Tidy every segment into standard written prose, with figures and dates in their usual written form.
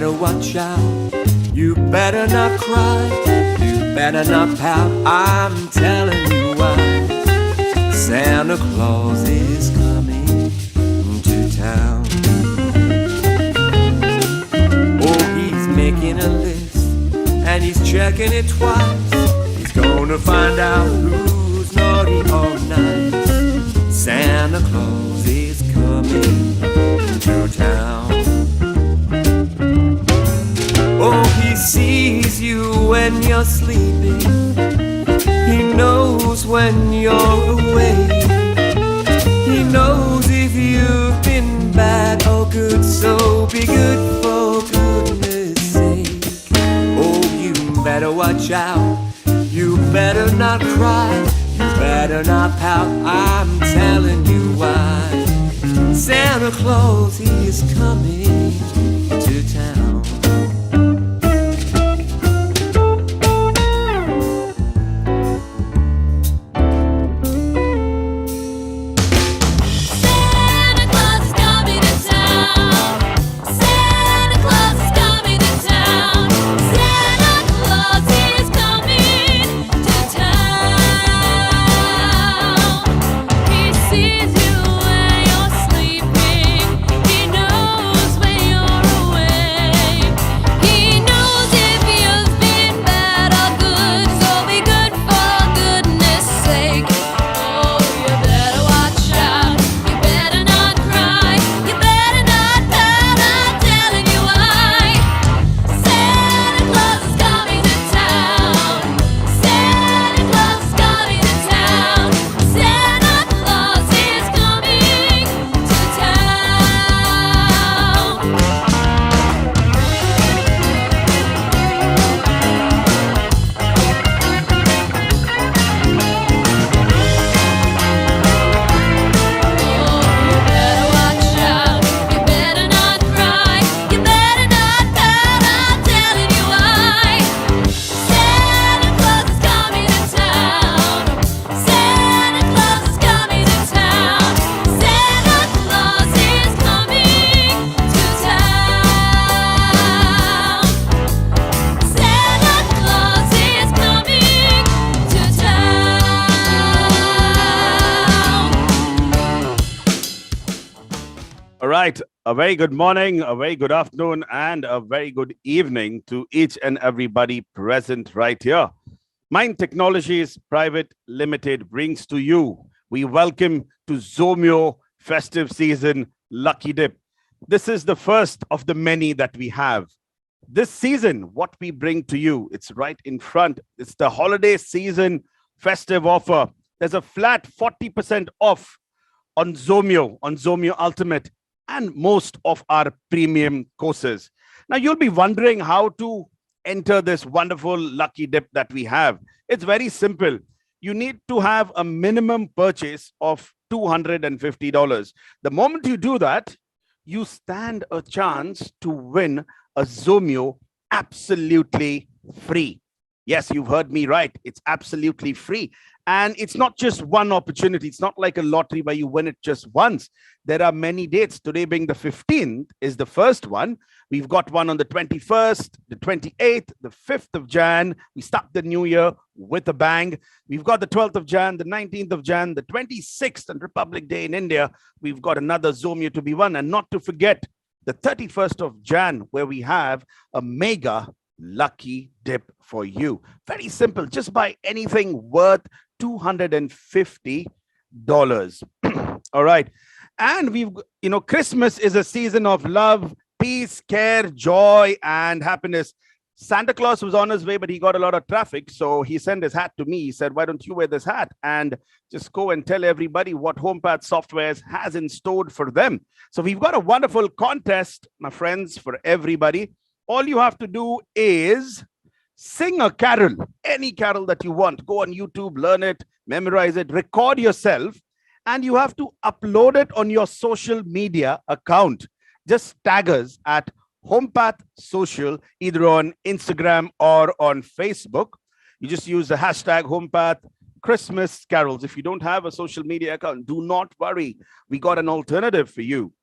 better watch out. You better not cry. You better not pout. I'm telling you why. Santa Claus is coming to town. Oh, he's making a list and he's checking it twice. He's gonna find out who's naughty or nice. Santa Claus is coming to town. Oh, he sees you when you're sleeping. He knows when you're away. He knows if you've been bad or good, so be good for goodness sake. Oh, you better watch out. You better not cry. You better not pout. I'm telling you why. Santa Claus, he is coming to town. Right. A very good morning, a very good afternoon, and a very good evening to each and everybody present right here. Mind Technologies Private Limited brings to you, we welcome to Zomeo festive season Lucky Dip. This is the first of the many that we have. This season, what we bring to you, it's right in front. It's the holiday season festive offer. There's a flat 40% off on Zomeo Ultimate, and most of our premium courses. Now, you'll be wondering how to enter this wonderful lucky dip that we have. It's very simple. You need to have a minimum purchase of $250. The moment you do that, you stand a chance to win a Zomeo absolutely free. Yes, you've heard me right. It's absolutely free. And it's not just one opportunity. It's not like a lottery where you win it just once. There are many dates. Today being the 15th is the first one. We've got one on the 21st, the 28th, the 5th of Jan. We start the new year with a bang. We've got the 12th of Jan, the 19th of Jan, the 26th and Republic Day in India. We've got another Zomeo to be won. And not to forget the 31st of Jan, where we have a mega lucky dip for you. Very simple. Just buy anything worth $250. All right. And we've, Christmas is a season of love, peace, care, joy, and happiness. Santa Claus was on his way, but he got a lot of traffic. So he sent his hat to me. He said, why don't you wear this hat and just go and tell everybody what Homeopathic Softwares has in store for them. So we've got a wonderful contest, my friends, for everybody. All you have to do is sing a carol, any carol that you want. Go on YouTube, learn it, memorize it, record yourself, and you have to upload it on your social media account. Just tag us at Homeopathic Social, either on Instagram or on Facebook. You just use the hashtag Homeopathic Christmas Carols. If you don't have a social media account, do not worry. We got an alternative for you.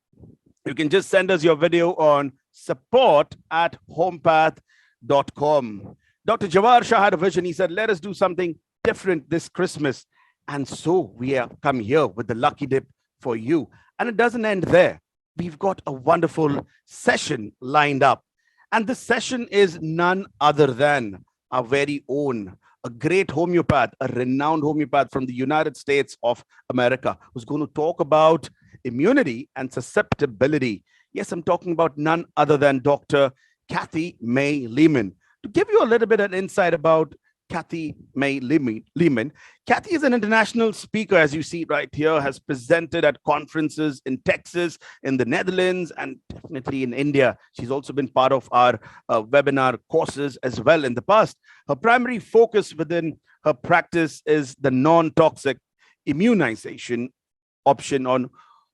You can just send us your video on support@homepath.com. Dr. Jawar Shah had a vision. He said, let us do something different this Christmas. And so we have come here with the lucky dip for you. And it doesn't end there. We've got a wonderful session lined up. And this session is none other than our very own, a great homeopath, a renowned homeopath from the United States of America, who's going to talk about immunity and susceptibility. Yes, I'm talking about none other than Dr. Cathy May Lemmon. To give you a little bit of insight about Cathy May Lemmon, Cathy is an international speaker, as you see right here, has presented at conferences in Texas, in the Netherlands, and definitely in India. She's also been part of our webinar courses as well in the past. Her primary focus within her practice is the non-toxic immunization option on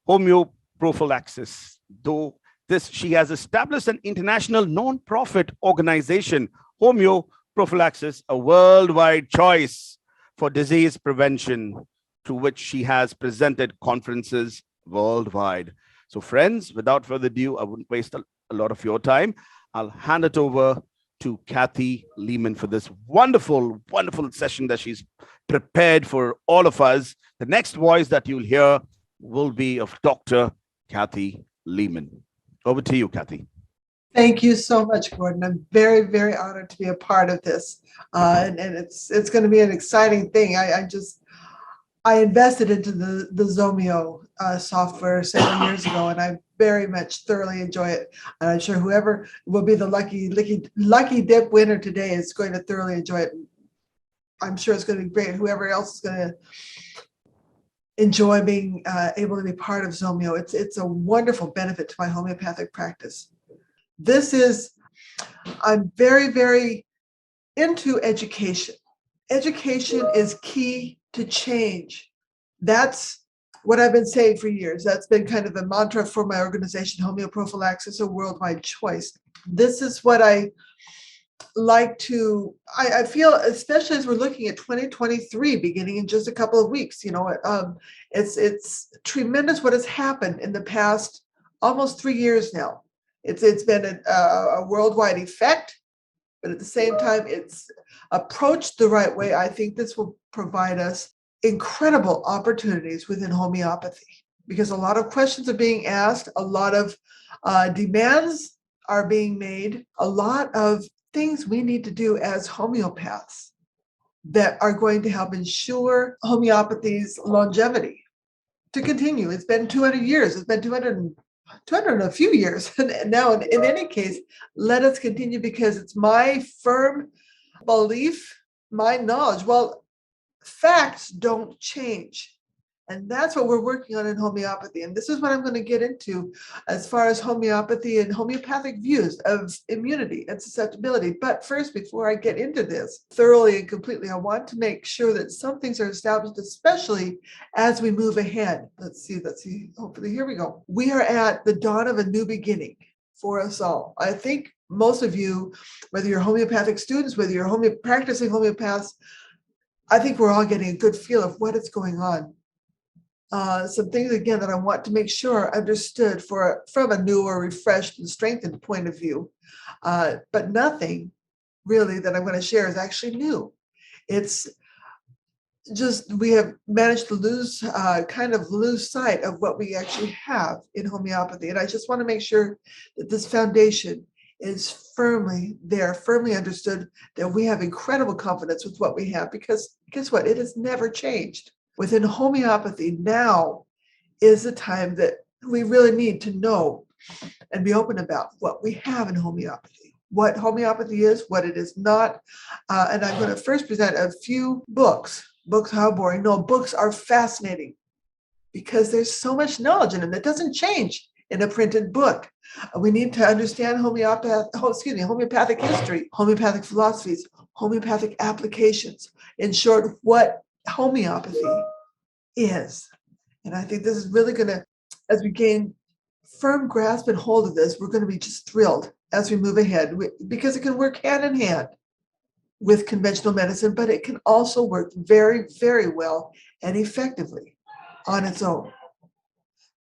homeoprophylaxis. Though this, she has established an international non-profit organization, Homeoprophylaxis, a worldwide choice for disease prevention, to which she has presented conferences worldwide. So friends, without further ado, I wouldn't waste a lot of your time. I'll hand it over to Cathy Lemmon for this wonderful, wonderful session that she's prepared for all of us. The next voice that you'll hear will be of Dr. Cathy Lemmon. Over to you, Cathy. Thank you so much, Gordon. I'm very, very honored to be a part of this. And it's going to be an exciting thing. I invested into the Zomeo software several years ago, and I very much thoroughly enjoy it. And I'm sure whoever will be the lucky dip winner today is going to thoroughly enjoy it. I'm sure it's going to be great. Whoever else is going to enjoy being able to be part of Zomeo. It's a wonderful benefit to my homeopathic practice. I'm very, very into education. Education is key to change. That's what I've been saying for years. That's been kind of the mantra for my organization, Homeoprophylaxis, a worldwide choice. This is what I like to, I feel, especially as we're looking at 2023, beginning in just a couple of weeks, it's tremendous what has happened in the past almost 3 years now. It's been a worldwide effect, but at the same time, it's approached the right way. I think this will provide us incredible opportunities within homeopathy, because a lot of questions are being asked, a lot of demands are being made, a lot of things we need to do as homeopaths that are going to help ensure homeopathy's longevity to continue. It's been 200 years. It's been 200 and a few years. And now, in any case, let us continue, because it's my firm belief, my knowledge. Well, facts don't change. And that's what we're working on in homeopathy. And this is what I'm going to get into as far as homeopathy and homeopathic views of immunity and susceptibility. But first, before I get into this thoroughly and completely, I want to make sure that some things are established, especially as we move ahead. Let's see. Hopefully, here we go. We are at the dawn of a new beginning for us all. I think most of you, whether you're homeopathic students, whether you're practicing homeopaths, I think we're all getting a good feel of what is going on. Some things, again, that I want to make sure are understood from a new or refreshed and strengthened point of view. But nothing really that I'm going to share is actually new. It's just we have managed to lose sight of what we actually have in homeopathy. And I just want to make sure that this foundation is firmly there, firmly understood, that we have incredible confidence with what we have, because guess what? It has never changed. Within homeopathy, now is the time that we really need to know and be open about what we have in homeopathy, what homeopathy is, what it is not. And I'm going to first present a few books. Books, how boring. No, books are fascinating because there's so much knowledge in them that doesn't change in a printed book. We need to understand homeopathic history, homeopathic philosophies, homeopathic applications. In short, what homeopathy is. And I think this is really going to, as we gain firm grasp and hold of this, we're going to be just thrilled as we move ahead, because it can work hand in hand with conventional medicine, but it can also work very, very well and effectively on its own.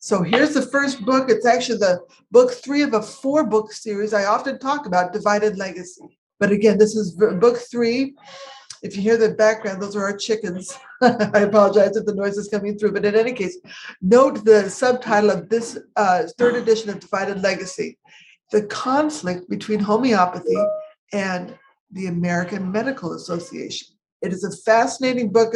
So here's the first book. It's actually the book 3 of a 4-book series I often talk about, Divided Legacy. But again, this is book 3. If you hear the background, those are our chickens. I apologize if the noise is coming through, but in any case, note the subtitle of this 3rd edition of Divided Legacy, The Conflict Between Homeopathy and the American Medical Association. It is a fascinating book,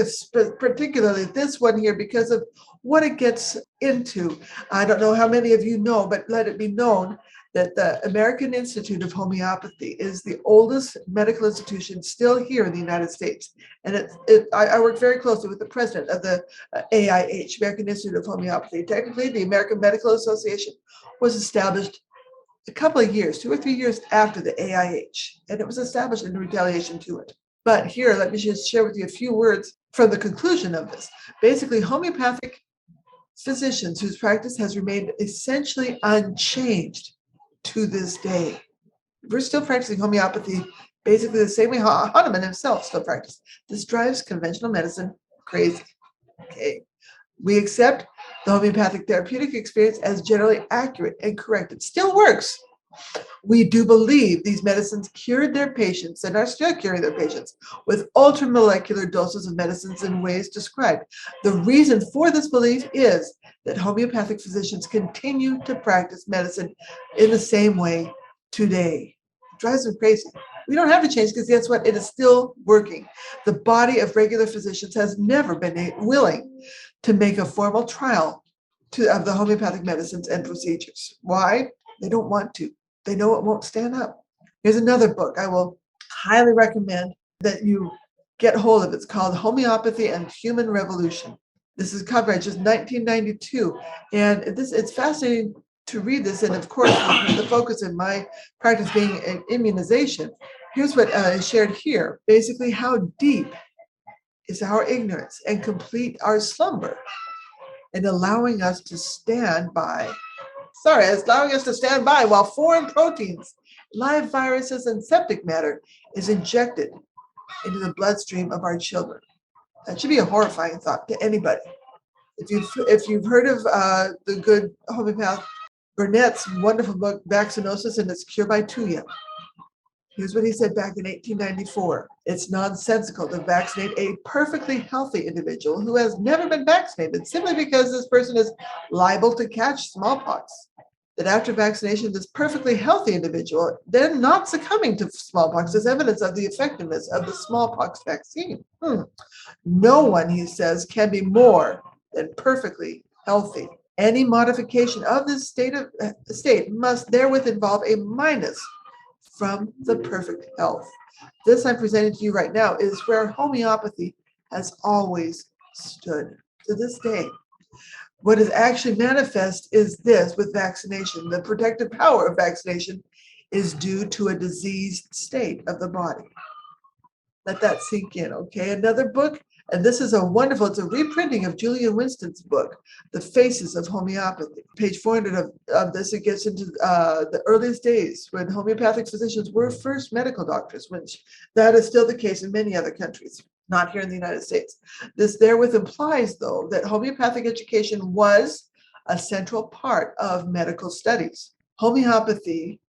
particularly this one here, because of what it gets into. I don't know how many of you know, but let it be known that the American Institute of Homeopathy is the oldest medical institution still here in the United States. And I work very closely with the president of the AIH, American Institute of Homeopathy. Technically, the American Medical Association was established a couple of years, 2 or 3 years after the AIH, and it was established in retaliation to it. But here, let me just share with you a few words from the conclusion of this. Basically, homeopathic physicians whose practice has remained essentially unchanged to this day. We're still practicing homeopathy basically the same way Hahnemann himself still practiced. This drives conventional medicine crazy. Okay. We accept the homeopathic therapeutic experience as generally accurate and correct. It still works. We do believe these medicines cured their patients and are still curing their patients with ultramolecular doses of medicines in ways described. The reason for this belief is that homeopathic physicians continue to practice medicine in the same way today. It drives them crazy. We don't have to change because guess what? It is still working. The body of regular physicians has never been willing to make a formal trial of the homeopathic medicines and procedures. Why? They don't want to. They know it won't stand up. Here's another book I will highly recommend that you get hold of. It's called Homeopathy and Human Revolution. This is copyright just 1992. And it's fascinating to read this. And of course, the focus in my practice being an immunization, here's what is shared here. Basically, how deep is our ignorance and complete our slumber and allowing us to stand by while foreign proteins, live viruses, and septic matter is injected into the bloodstream of our children. That should be a horrifying thought to anybody. If you've heard of the good homeopath Burnett's wonderful book, Vaccinosis and Its Cure by Tuya. Here's what he said back in 1894. It's nonsensical to vaccinate a perfectly healthy individual who has never been vaccinated simply because this person is liable to catch smallpox. That after vaccination, this perfectly healthy individual then not succumbing to smallpox is evidence of the effectiveness of the smallpox vaccine. No one, he says, can be more than perfectly healthy. Any modification of this state must therewith involve a minus from the perfect health. This I'm presenting to you right now is where homeopathy has always stood to this day. What is actually manifest is this with vaccination. The protective power of vaccination is due to a diseased state of the body. Let that sink in, okay? Another book, and this is it's a reprinting of Julian Winston's book, The Faces of Homeopathy. Page 400 of this, it gets into the earliest days when homeopathic physicians were first medical doctors, which that is still the case in many other countries, not here in the United States. This therewith implies, though, that homeopathic education was a central part of medical studies. Homeopathy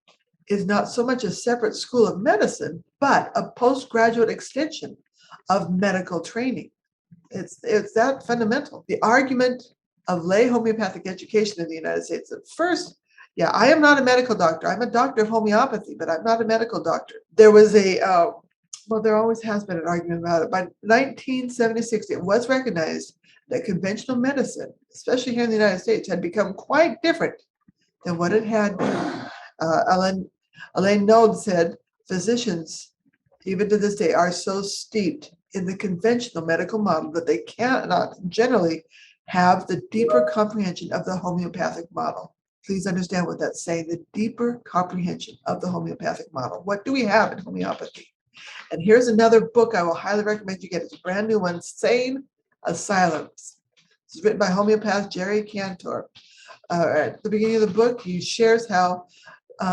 is not so much a separate school of medicine, but a postgraduate extension of medical training. It's that fundamental. The argument of lay homeopathic education in the United States at first, I am not a medical doctor. I'm a doctor of homeopathy, but I'm not a medical doctor. There was there always has been an argument about it. By 1976, it was recognized that conventional medicine, especially here in the United States, had become quite different than what it had been. Elaine Node said, physicians, even to this day, are so steeped in the conventional medical model that they cannot generally have the deeper comprehension of the homeopathic model. Please understand what that's saying, the deeper comprehension of the homeopathic model. What do we have in homeopathy? And here's another book I will highly recommend you get. It's a brand new one, Sane Asylums. This is written by homeopath Jerry Cantor. At the beginning of the book, he shares how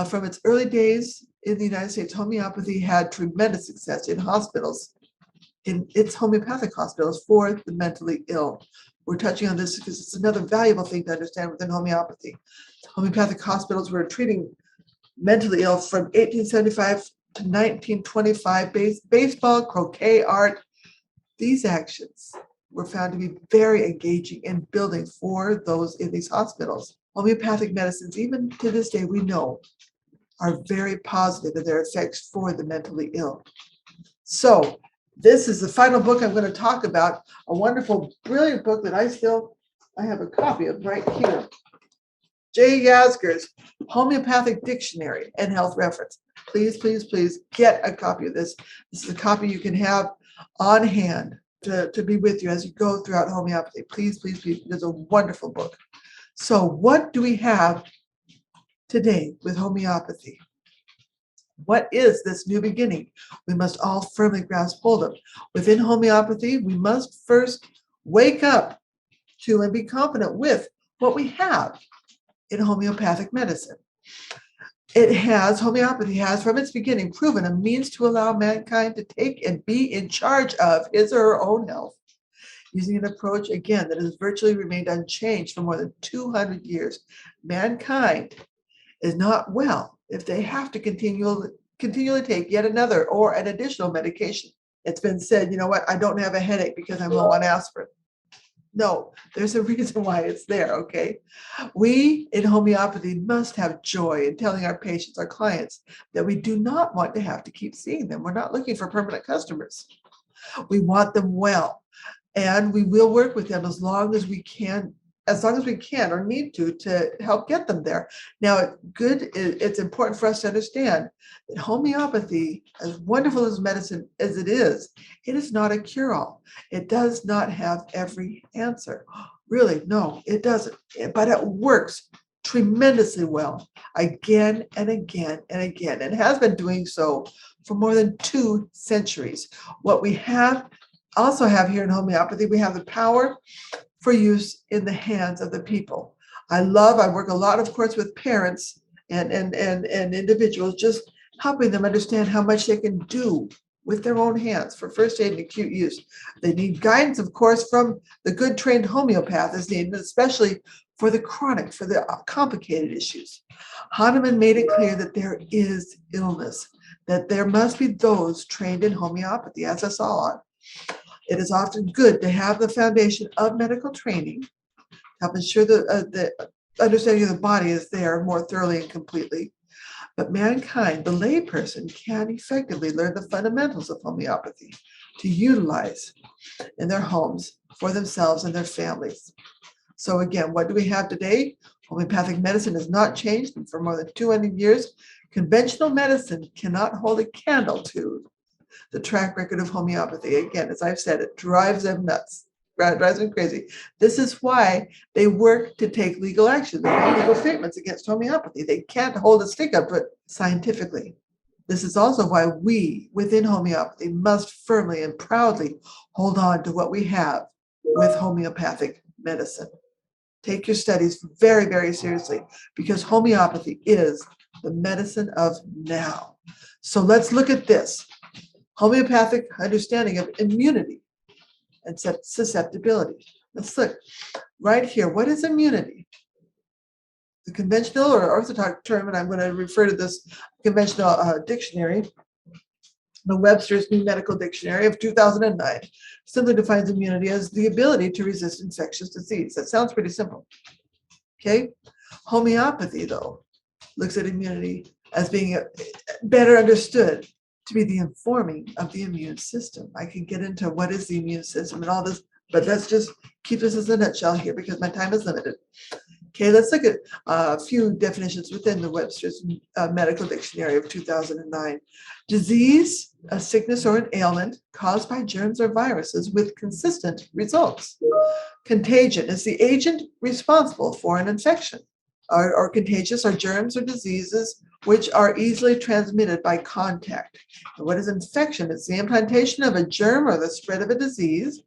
from its early days in the United States, homeopathy had tremendous success in hospitals, in its homeopathic hospitals for the mentally ill. we're touching on this because it's another valuable thing to understand within homeopathy. Homeopathic hospitals were treating mentally ill from 1875 to 1925. Baseball, croquet, art, these actions were found to be very engaging in building for those in these hospitals. Homeopathic medicines, even to this day, we know, are very positive in their effects for the mentally ill. So this is the final book I'm going to talk about, a wonderful, brilliant book that I have a copy of right here. J. Yasgur's Homeopathic Dictionary and Health Reference. Please, please, please get a copy of this. This is a copy you can have on hand to be with you as you go throughout homeopathy. Please, please, please. It is a wonderful book. So what do we have today with homeopathy? What is this new beginning we must all firmly grasp hold of? Within homeopathy, we must first wake up to and be confident with what we have in homeopathic medicine. Homeopathy has from its beginning proven a means to allow mankind to take and be in charge of his or her own health, using an approach, again, that has virtually remained unchanged for more than 200 years. Mankind is not well if they have to continually take yet another or an additional medication. It's been said, you know what, I don't have a headache because I'm low on aspirin. No, there's a reason why it's there, okay? We in homeopathy must have joy in telling our patients, our clients, that we do not want to have to keep seeing them. We're not looking for permanent customers. We want them well, and we will work with them as long as we can or need to help get them there. Now, it's important for us to understand that homeopathy, as wonderful as medicine as it is not a cure-all. It does not have every answer. Really, no, it doesn't. But it works tremendously well again and again and again, and has been doing so for more than 2 centuries. What we also have here in homeopathy, we have the power for use in the hands of the people. I work a lot, of course, with parents and individuals, just helping them understand how much they can do with their own hands for first aid and acute use. They need guidance, of course, from the good trained homeopath is needed, especially for the chronic, for the complicated issues. Hahnemann made it clear that there is illness, that there must be those trained in homeopathy, as us all are. It is often good to have the foundation of medical training, help ensure that the understanding of the body is there more thoroughly and completely. But mankind, the layperson, can effectively learn the fundamentals of homeopathy to utilize in their homes for themselves and their families. So again, what do we have today? Homeopathic medicine has not changed for more than 200 years. Conventional medicine cannot hold a candle to the track record of homeopathy. Again, as I've said, it drives them nuts, drives them crazy. This is why they work to take legal action. They make legal statements against homeopathy. They can't hold a stick up to it scientifically. This is also why we, within homeopathy, must firmly and proudly hold on to what we have with homeopathic medicine. Take your studies very, very seriously, because homeopathy is the medicine of now. So let's look at this. Homeopathic understanding of immunity and susceptibility. Let's look right here. What is immunity? The conventional or orthodox term, and I'm going to refer to this conventional dictionary, the Webster's New Medical Dictionary of 2009, simply defines immunity as the ability to resist infectious disease. That sounds pretty simple. Okay? Homeopathy, though, looks at immunity as being better understood to be the informing of the immune system. I can get into what is the immune system and all this, but let's just keep this as a nutshell here because my time is limited. Okay, let's look at a few definitions within the Webster's Medical Dictionary of 2009. Disease, a sickness or an ailment caused by germs or viruses with consistent results. Contagion is the agent responsible for an infection. Or contagious are germs or diseases which are easily transmitted by contact. And what is infection? It's the implantation of a germ or the spread of a disease.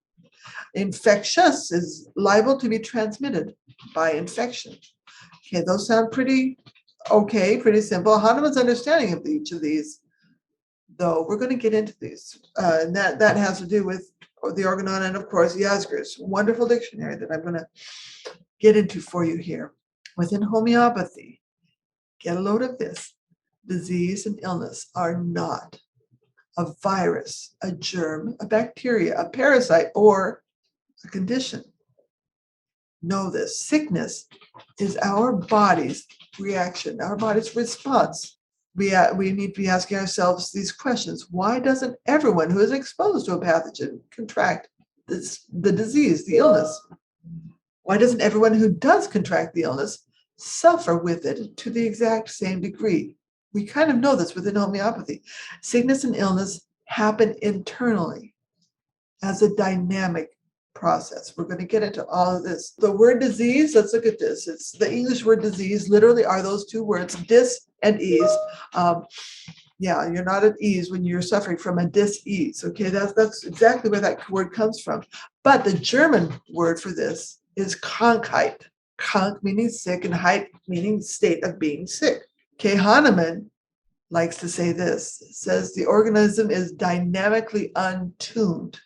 Infectious is liable to be transmitted by infection. Okay, those sound pretty okay, pretty simple. Hahnemann's understanding of each of these, though, we're going to get into these, and that has to do with the organon, and of course, Yasgur's wonderful dictionary that I'm going to get into for you here. Within homeopathy, get a load of this. Disease and illness are not a virus, a germ, a bacteria, a parasite, or a condition. Know this. Sickness is our body's reaction, our body's response. We need to be asking ourselves these questions. Why doesn't everyone who is exposed to a pathogen contract the disease, the illness? Why doesn't everyone who does contract the illness suffer with it to the exact same degree? We kind of know this within homeopathy. Sickness and illness happen internally as a dynamic process. We're going to get into all of this. The word disease, let's look at this. It's the English word disease, literally are those two words, dis and ease. Yeah, you're not at ease when you're suffering from a dis-ease. Okay, that's exactly where that word comes from. But the German word for this is Krankheit. Krank meaning sick and heit meaning state of being sick. Okay, Hahnemann likes to say this. It says the organism is dynamically untuned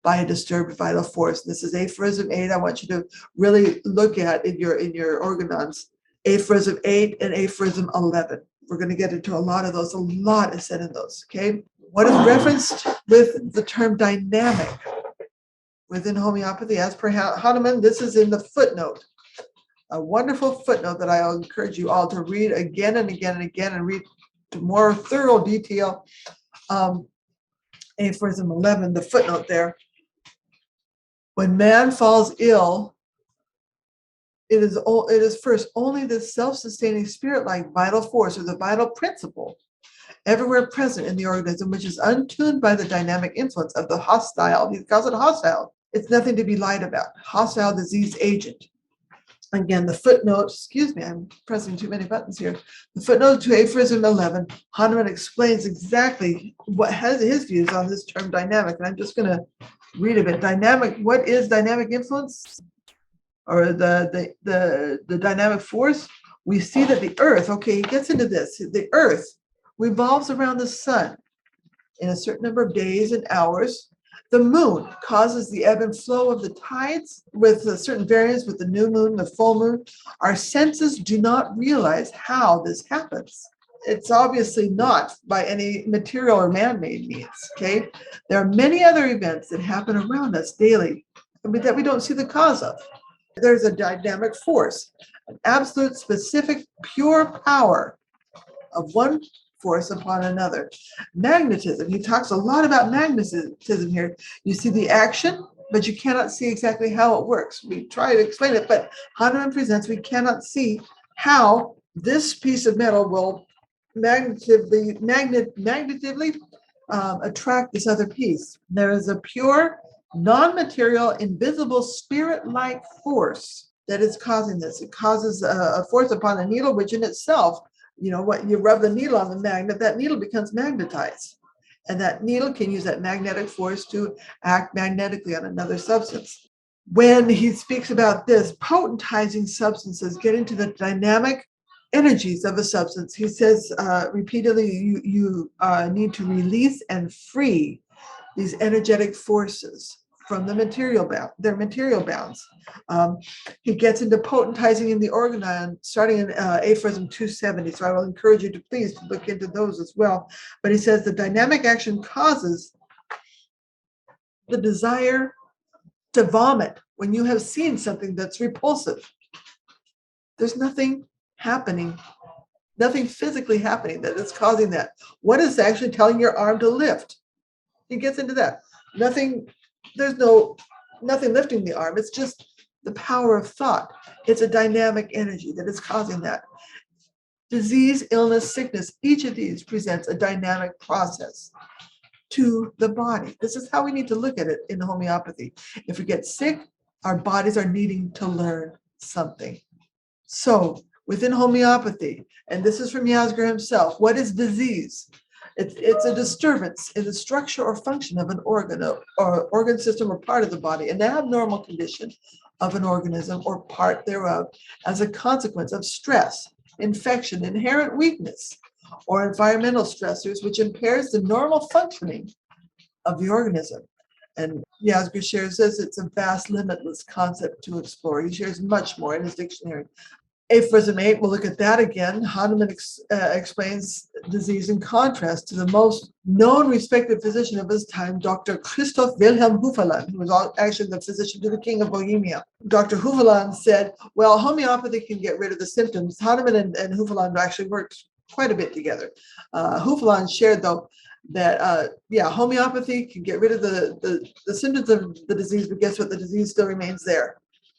by a disturbed vital force. This is aphorism 8. I want you to really look at in your organons. Aphorism 8 and aphorism 11. We're going to get into a lot of those. A lot is said in those. Okay. What is referenced with the term dynamic within homeopathy, as per Hahnemann? This is in the footnote. A wonderful footnote that I'll encourage you all to read again and again and again and read to more thorough detail. Aphorism 11, the footnote there. When man falls ill, it is first only the self-sustaining spirit-like vital force or the vital principle everywhere present in the organism, which is untuned by the dynamic influence of the hostile. He calls it hostile. It's nothing to be lied about. Hostile disease agent. Again, the footnote, excuse me, I'm pressing too many buttons here. The footnote to aphorism 11, Hahnemann explains exactly what has his views on this term dynamic. And I'm just going to read a bit. Dynamic, what is dynamic influence? Or the dynamic force? We see that the earth, okay, he gets into this. The earth revolves around the sun in a certain number of days and hours. The moon causes the ebb and flow of the tides with a certain variance with the new moon, the full moon. Our senses do not realize how this happens. It's obviously not by any material or man-made means, okay? There are many other events that happen around us daily that we don't see the cause of. There's a dynamic force, an absolute, specific, pure power of one force upon another. Magnetism, he talks a lot about magnetism here. You see the action, but you cannot see exactly how it works. We try to explain it, but Hahnemann presents we cannot see how this piece of metal will magnetically attract this other piece. There is a pure, non-material, invisible, spirit-like force that is causing this. It causes a force upon a needle, which in itself, you know, what you rub the needle on the magnet, that needle becomes magnetized. And that needle can use that magnetic force to act magnetically on another substance. When he speaks about this, potentizing substances get into the dynamic energies of a substance. He says repeatedly, you need to release and free these energetic forces from the material bounds. He gets into potentizing in the organon, starting in aphorism 270. So I will encourage you to please look into those as well. But he says the dynamic action causes the desire to vomit when you have seen something that's repulsive. There's nothing happening, nothing physically happening that is causing that. What is actually telling your arm to lift? He gets into that. There's nothing lifting the arm. It's just the power of thought. It's a dynamic energy that is causing that. Disease, illness, sickness, each of these presents a dynamic process to the body. This is how we need to look at it in homeopathy. If we get sick, our bodies are needing to learn something. So within homeopathy, and this is from Yasgur himself, what is disease? It's a disturbance in the structure or function of an organ or organ system or part of the body, an abnormal condition of an organism or part thereof as a consequence of stress, infection, inherent weakness, or environmental stressors, which impairs the normal functioning of the organism. And Yasgur shares this, it's a vast, limitless concept to explore. He shares much more in his dictionary. Aphorism 8, we'll look at that again. Hahnemann explains disease in contrast to the most known respected physician of his time, Dr. Christoph Wilhelm Hufeland, who was actually the physician to the King of Bohemia. Dr. Hufeland said, well, homeopathy can get rid of the symptoms. Hahnemann and Hufeland actually worked quite a bit together. Hufeland shared, though, that, homeopathy can get rid of the symptoms of the disease, but guess what? The disease still remains there.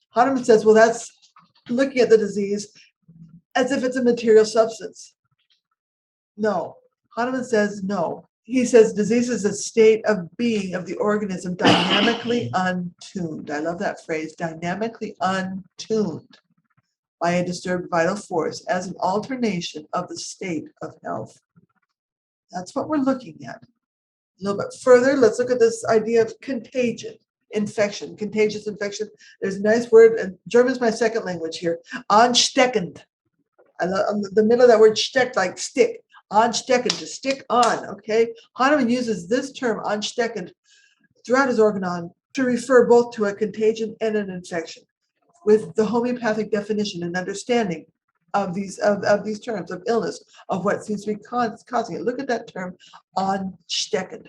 Hahnemann says, well, that's looking at the disease as if it's a material substance. No. Hahnemann says no. He says disease is a state of being of the organism dynamically untuned. I love that phrase, dynamically untuned by a disturbed vital force as an alternation of the state of health. That's what we're looking at. A little bit further, let's look at this idea of contagion. Infection, contagious infection. There's a nice word, and German's my second language here. Ansteckend. I love the middle of that word steck, like stick. Ansteckend, to stick on. Okay. Hahnemann uses this term ansteckend throughout his organon to refer both to a contagion and an infection, with the homeopathic definition and understanding of these terms of illness, of what seems to be causing it. Look at that term, ansteckend.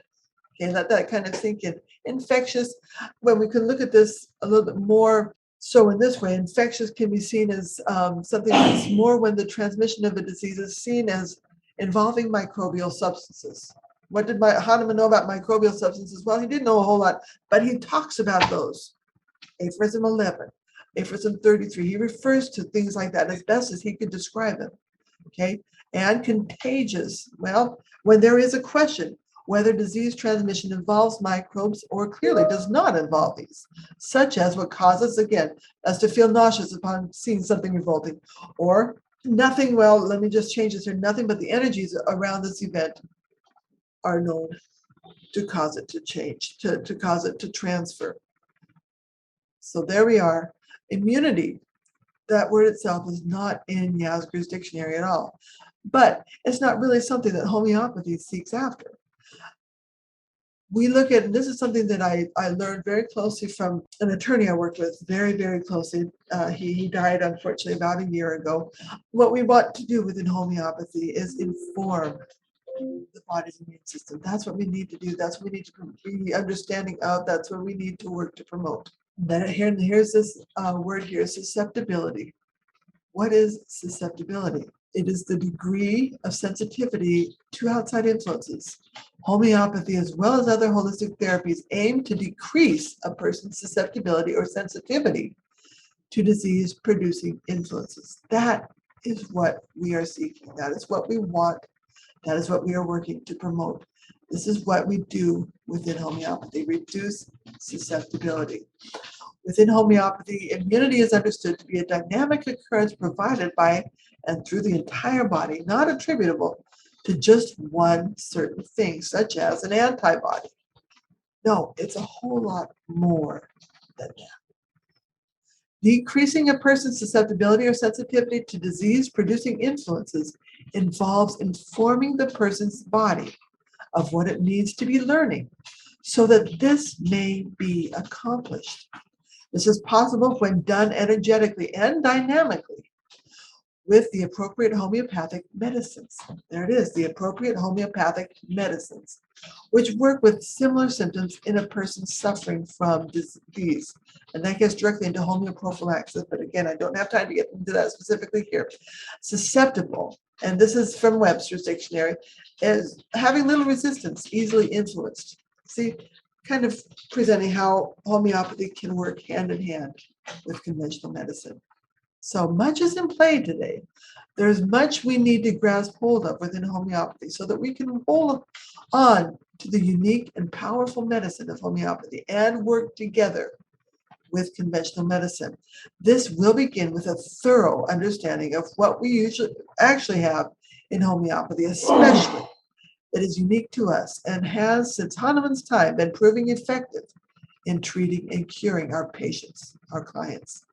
Okay, let that kind of sink in. Infectious, when we can look at this a little bit more so in this way, infectious can be seen as something that's more when the transmission of a disease is seen as involving microbial substances. What did Hahnemann know about microbial substances? Well, he didn't know a whole lot, but he talks about those. Aphorism 11, aphorism 33, he refers to things like that as best as he could describe them. Okay, and contagious, well, when there is a question whether disease transmission involves microbes or clearly does not involve these, such as what causes, again, us to feel nauseous upon seeing something revolting, or nothing, well, let me just change this here, nothing but the energies around this event are known to cause it to change, to cause it to transfer. So there we are. Immunity, that word itself is not in Yasgur's dictionary at all, but it's not really something that homeopathy seeks after. We look at, and this is something that I learned very closely from an attorney I worked with, very, very closely. He died, unfortunately, about a year ago. What we want to do within homeopathy is inform the body's immune system. That's what we need to do. That's what we need to be understanding of. That's what we need to work to promote. Then here's this word here, susceptibility. What is susceptibility? It is the degree of sensitivity to outside influences. Homeopathy, as well as other holistic therapies, aim to decrease a person's susceptibility or sensitivity to disease-producing influences. That is what we are seeking. That is what we want. That is what we are working to promote. This is what we do within homeopathy, reduce susceptibility. Within homeopathy, immunity is understood to be a dynamic occurrence provided by and through the entire body, not attributable to just one certain thing, such as an antibody. No, it's a whole lot more than that. Decreasing a person's susceptibility or sensitivity to disease-producing influences involves informing the person's body of what it needs to be learning so that this may be accomplished. This is possible when done energetically and dynamically with the appropriate homeopathic medicines. There it is, the appropriate homeopathic medicines, which work with similar symptoms in a person suffering from disease. And that gets directly into homeoprophylaxis, but again, I don't have time to get into that specifically here. Susceptible, and this is from Webster's dictionary, is having little resistance, easily influenced. See, kind of presenting how homeopathy can work hand in hand with conventional medicine. So much is in play today. There's much we need to grasp hold of within homeopathy so that we can hold on to the unique and powerful medicine of homeopathy and work together with conventional medicine. This will begin with a thorough understanding of what we usually actually have in homeopathy, especially that is unique to us and has, since Hahnemann's time, been proving effective in treating and curing our patients, our clients.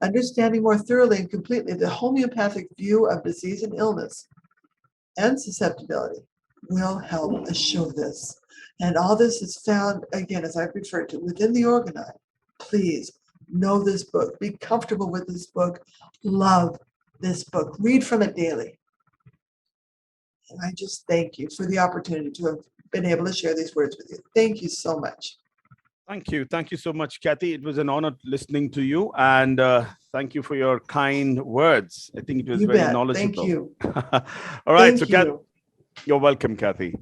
Understanding more thoroughly and completely the homeopathic view of disease and illness and susceptibility will help us show this. And all this is found, again, as I've referred to, within the organoid. Please know this book. Be comfortable with this book. Love this book. Read from it daily. And I just thank you for the opportunity to have been able to share these words with you. Thank you so much. Thank you. Thank you so much, Cathy. It was an honor listening to you. And thank you for your kind words. I think it was You very bet. knowledgeable. Thank you. All right. Thank So, you. you're welcome, Cathy.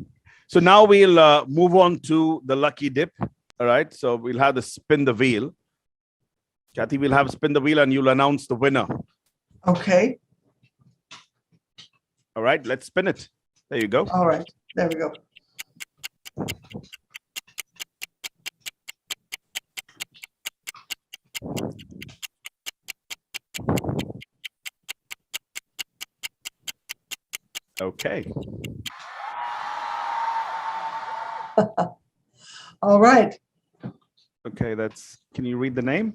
So now we'll move on to the lucky dip. All right. So we'll have the spin the wheel. Cathy, we'll have spin the wheel and you'll announce the winner. Okay. All right. Let's spin it. There you go. All right. There we go. Okay. All right. Okay. Can you read the name?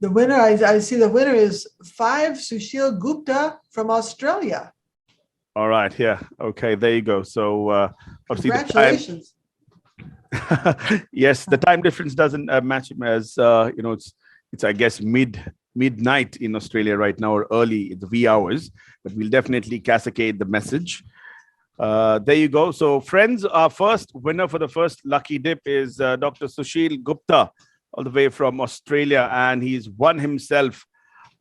The winner, I see the winner is 5 Sushil Gupta from Australia. All right. Yeah. Okay. There you go. So obviously Congratulations. yes, the time difference doesn't match him as it's I guess midnight in Australia right now, or early in the wee hours, but we'll definitely cascade the message. There you go. So friends, our first winner for the first lucky dip is Dr. Sushil Gupta, all the way from Australia, and he's won himself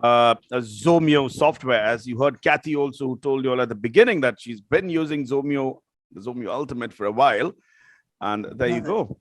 a Zomeo software. As you heard Cathy also, who told you all at the beginning that she's been using the Zomeo Ultimate for a while. And there you go.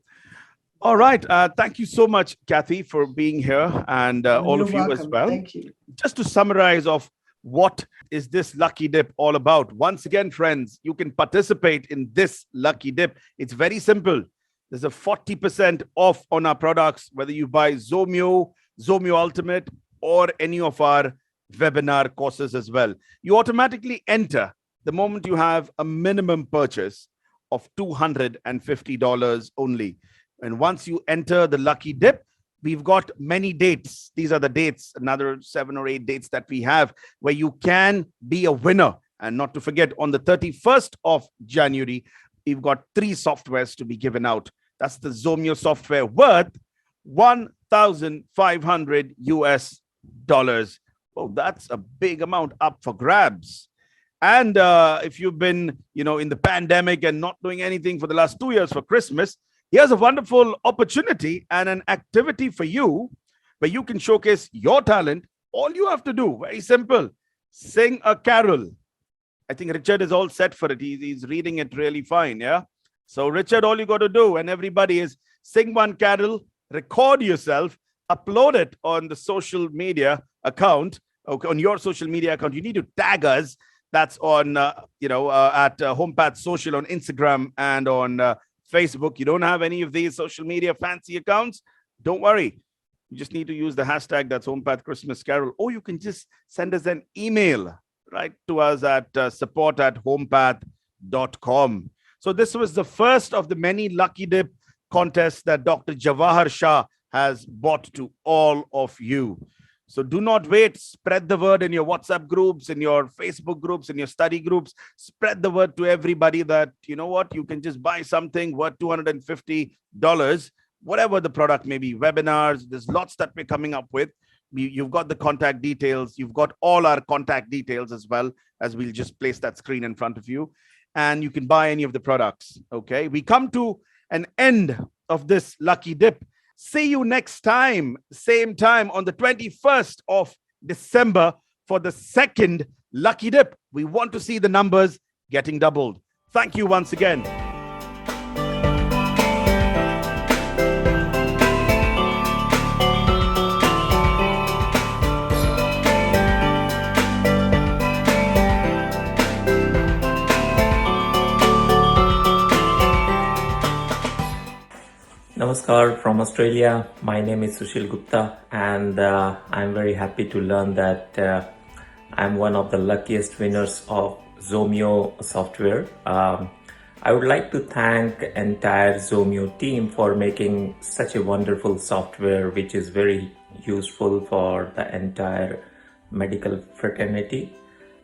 All right. Thank you so much, Cathy, for being here, and all of you as well. Thank you. Just to summarize of what is this lucky dip all about. Once again, friends, you can participate in this lucky dip. It's very simple. There's a 40% off on our products, whether you buy Zomeo Ultimate, or any of our webinar courses as well. You automatically enter the moment you have a minimum purchase of $250 only. And once you enter the lucky dip, we've got many dates. These are the dates, another 7 or 8 dates that we have where you can be a winner. And not to forget, on the 31st of January, we've got 3 softwares to be given out. That's the Zomeo software worth $1,500 US. Oh, that's a big amount up for grabs. And if you've been, in the pandemic and not doing anything for the last 2 years for Christmas, here's a wonderful opportunity and an activity for you where you can showcase your talent. All you have to do, very simple, sing a carol. I think Richard is all set for it. He's reading it really fine, yeah? So Richard, all you got to do, and everybody, is sing one carol, record yourself, upload it on the social media account, okay, on your social media account. You need to tag us. That's on, at Homeopathic Social on Instagram and on Facebook. You don't have any of these social media fancy accounts? Don't worry. You just need to use the hashtag that's Homeopathic Christmas Carol. Or you can just send us an email, right, to us at support@homepath.com. So this was the first of the many lucky dip contests that Dr. Jawahar Shah has brought to all of you. So do not wait. Spread the word in your WhatsApp groups, in your Facebook groups, in your study groups. Spread the word to everybody that, you know what, you can just buy something worth $250, whatever the product may be. Webinars, there's lots that we're coming up with. You've got the contact details. You've got all our contact details as well, as we'll just place that screen in front of you. And you can buy any of the products, okay? We come to an end of this lucky dip. See you next time, same time on the 21st of December for the second lucky dip. We want to see the numbers getting doubled. Thank you once again. Namaskar from Australia. My name is Sushil Gupta, and I'm very happy to learn that I'm one of the luckiest winners of Zomeo software. I would like to thank the entire Zomeo team for making such a wonderful software, which is very useful for the entire medical fraternity.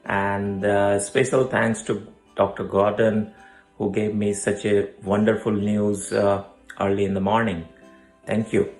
And special thanks to Dr. Gordon who gave me such a wonderful news early in the morning. Thank you.